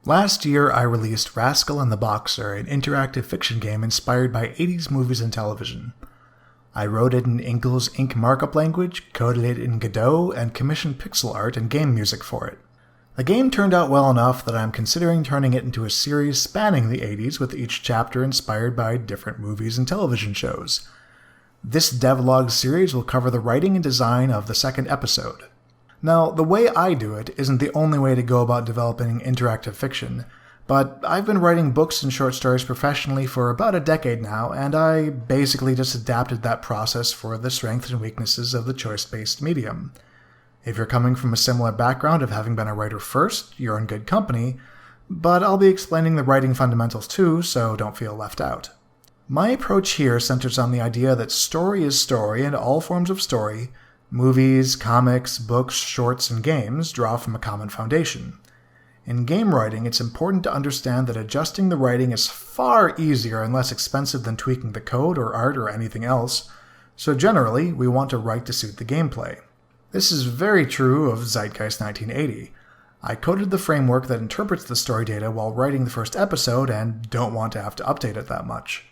Last year, I released Rascal and the Boxer, an interactive fiction game inspired by 80s movies and television. I wrote it in Inkle's ink markup language, coded it in Godot, and commissioned pixel art and game music for it. The game turned out well enough that I'm considering turning it into a series spanning the 80s, with each chapter inspired by different movies and television shows. This devlog series will cover the writing and design of the second episode. Now, the way I do it isn't the only way to go about developing interactive fiction, but I've been writing books and short stories professionally for about a decade now, and I basically just adapted that process for the strengths and weaknesses of the choice-based medium. If you're coming from a similar background of having been a writer first, you're in good company, but I'll be explaining the writing fundamentals too, so don't feel left out. My approach here centers on the idea that story is story, and all forms of story, movies, comics, books, shorts, and games, draw from a common foundation. In game writing, it's important to understand that adjusting the writing is far easier and less expensive than tweaking the code or art or anything else, so generally, we want to write to suit the gameplay. This is very true of Zeitgeist 1980. I coded the framework that interprets the story data while writing the first episode and don't want to have to update it that much.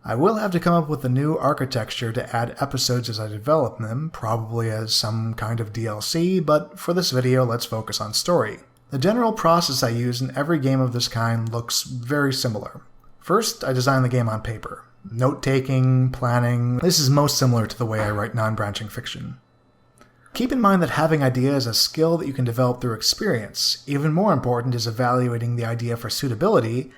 I will have to come up with a new architecture to add episodes as I develop them, probably as some kind of DLC, but for this video, let's focus on story. The general process I use in every game of this kind looks very similar. First, I design the game on paper. Note-taking, planning, this is most similar to the way I write non-branching fiction. Keep in mind that having ideas is a skill that you can develop through experience. Even more important is evaluating the idea for suitability.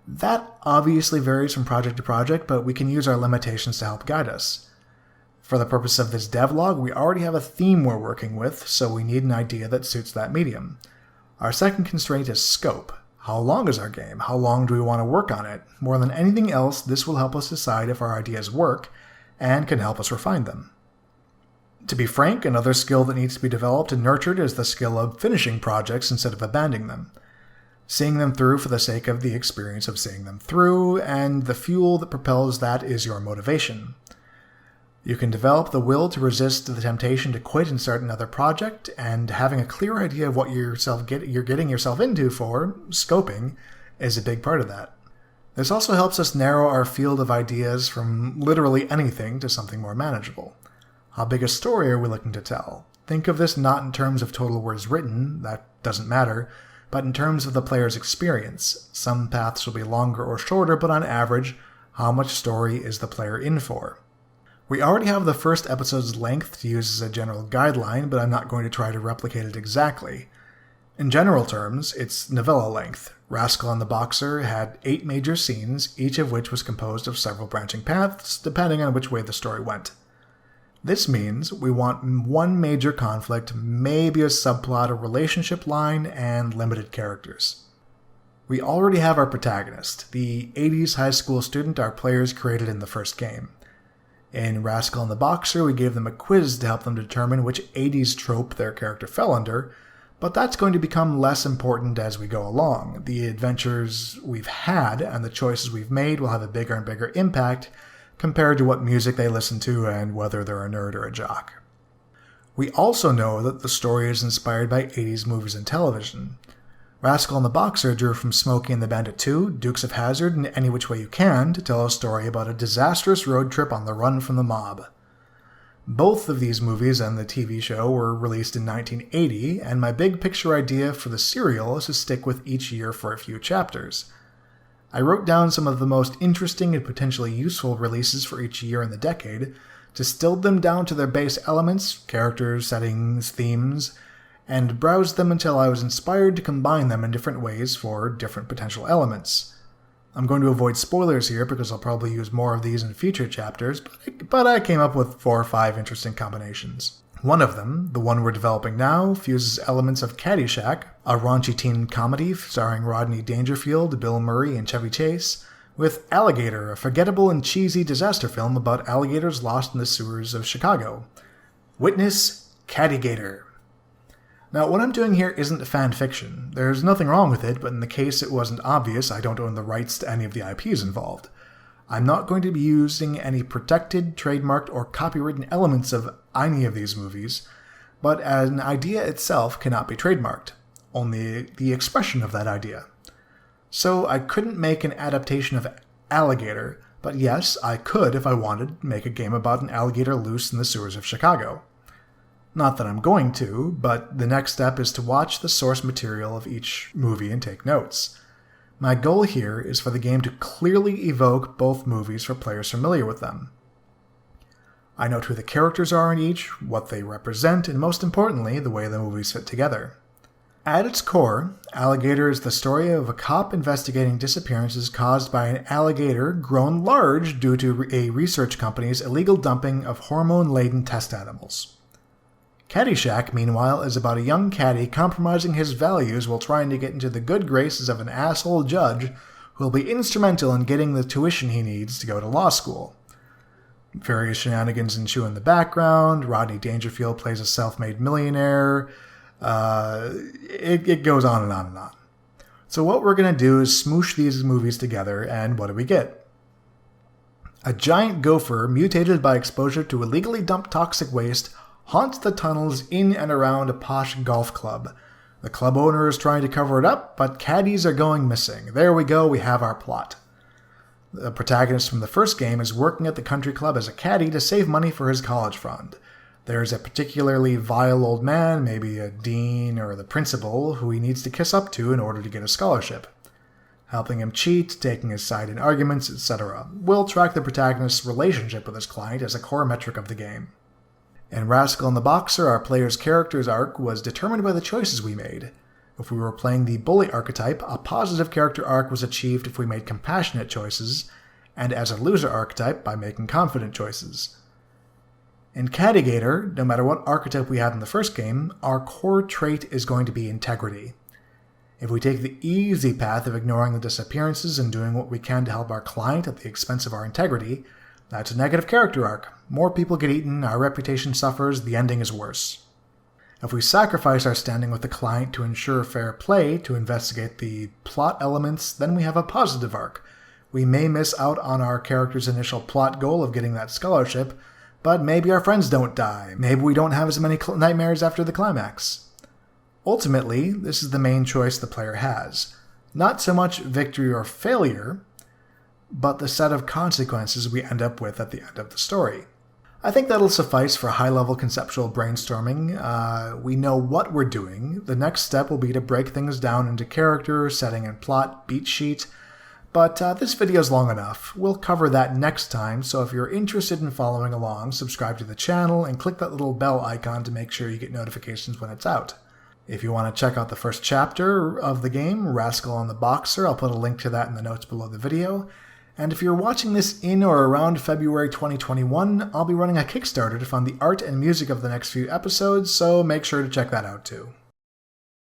That obviously varies from project to project, but we can use our limitations to help guide us. For the purpose of this devlog, we already have a theme we're working with, so we need an idea that suits that medium. Our second constraint is scope. How long is our game? How long do we want to work on it? More than anything else, this will help us decide if our ideas work, and can help us refine them. To be frank, another skill that needs to be developed and nurtured is the skill of finishing projects instead of abandoning them. Seeing them through for the sake of the experience of seeing them through, and the fuel that propels that is your motivation. You can develop the will to resist the temptation to quit and start another project, and having a clear idea of what you're getting yourself into for, scoping, is a big part of that. This also helps us narrow our field of ideas from literally anything to something more manageable. How big a story are we looking to tell? Think of this not in terms of total words written, that doesn't matter, but in terms of the player's experience. Some paths will be longer or shorter, but on average, how much story is the player in for? We already have the first episode's length to use as a general guideline, but I'm not going to try to replicate it exactly. In general terms, it's novella length. Rascal and the Boxer had 8 major scenes, each of which was composed of several branching paths, depending on which way the story went. This means we want one major conflict, maybe a subplot, a relationship line, and limited characters. We already have our protagonist, the 80s high school student our players created in the first game. In Rascal and the Boxer, we gave them a quiz to help them determine which 80s trope their character fell under, but that's going to become less important as we go along. The adventures we've had and the choices we've made will have a bigger and bigger impact compared to what music they listen to and whether they're a nerd or a jock. We also know that the story is inspired by 80s movies and television. Rascal and the Boxer drew from Smokey and the Bandit 2, Dukes of Hazzard, and Any Which Way You Can to tell a story about a disastrous road trip on the run from the mob. Both of these movies and the TV show were released in 1980, and my big picture idea for the serial is to stick with each year for a few chapters. I wrote down some of the most interesting and potentially useful releases for each year in the decade, distilled them down to their base elements, characters, settings, themes, and browsed them until I was inspired to combine them in different ways for different potential elements. I'm going to avoid spoilers here because I'll probably use more of these in future chapters, but I came up with 4 or 5 interesting combinations. One of them, the one we're developing now, fuses elements of Caddyshack, a raunchy teen comedy starring Rodney Dangerfield, Bill Murray, and Chevy Chase, with Alligator, a forgettable and cheesy disaster film about alligators lost in the sewers of Chicago. Witness Caddygator. Now, what I'm doing here isn't fan fiction. There's nothing wrong with it, but in the case it wasn't obvious, I don't own the rights to any of the IPs involved. I'm not going to be using any protected, trademarked, or copywritten elements of any of these movies, but an idea itself cannot be trademarked. only the expression of that idea. So I couldn't make an adaptation of Alligator, but yes, I could, if I wanted, make a game about an alligator loose in the sewers of Chicago. Not that I'm going to, but the next step is to watch the source material of each movie and take notes. My goal here is for the game to clearly evoke both movies for players familiar with them. I note who the characters are in each, what they represent, and most importantly, the way the movies fit together. At its core, Alligator is the story of a cop investigating disappearances caused by an alligator grown large due to a research company's illegal dumping of hormone-laden test animals. Caddyshack, meanwhile, is about a young caddy compromising his values while trying to get into the good graces of an asshole judge who will be instrumental in getting the tuition he needs to go to law school. Various shenanigans ensue in the background. Rodney Dangerfield plays a self-made millionaire. It goes on and on and on. So what we're going to do is smoosh these movies together, and what do we get? A giant gopher, mutated by exposure to illegally dumped toxic waste, haunts the tunnels in and around a posh golf club. The club owner is trying to cover it up, but caddies are going missing. There we go, we have our plot. The protagonist from the first game is working at the country club as a caddy to save money for his college fund. There's a particularly vile old man, maybe a dean or the principal, who he needs to kiss up to in order to get a scholarship. Helping him cheat, taking his side in arguments, etc. We'll track the protagonist's relationship with his client as a core metric of the game. In Rascal and the Boxer, our player's character's arc was determined by the choices we made. If we were playing the bully archetype, a positive character arc was achieved if we made compassionate choices, and as a loser archetype by making confident choices. In Caddygator, no matter what archetype we had in the first game, our core trait is going to be integrity. If we take the easy path of ignoring the disappearances and doing what we can to help our client at the expense of our integrity, that's a negative character arc. More people get eaten, our reputation suffers, the ending is worse. If we sacrifice our standing with the client to ensure fair play, to investigate the plot elements, then we have a positive arc. We may miss out on our character's initial plot goal of getting that scholarship, but maybe our friends don't die. Maybe we don't have as many nightmares after the climax. Ultimately, this is the main choice the player has. Not so much victory or failure, but the set of consequences we end up with at the end of the story. I think that'll suffice for high-level conceptual brainstorming. We know what we're doing. The next step will be to break things down into character, setting and plot, beat sheet. But this video's long enough. We'll cover that next time, so if you're interested in following along, subscribe to the channel and click that little bell icon to make sure you get notifications when it's out. If you want to check out the first chapter of the game, Rascal and the Boxer, I'll put a link to that in the notes below the video. And if you're watching this in or around February 2021, I'll be running a Kickstarter to fund the art and music of the next few episodes, so make sure to check that out too.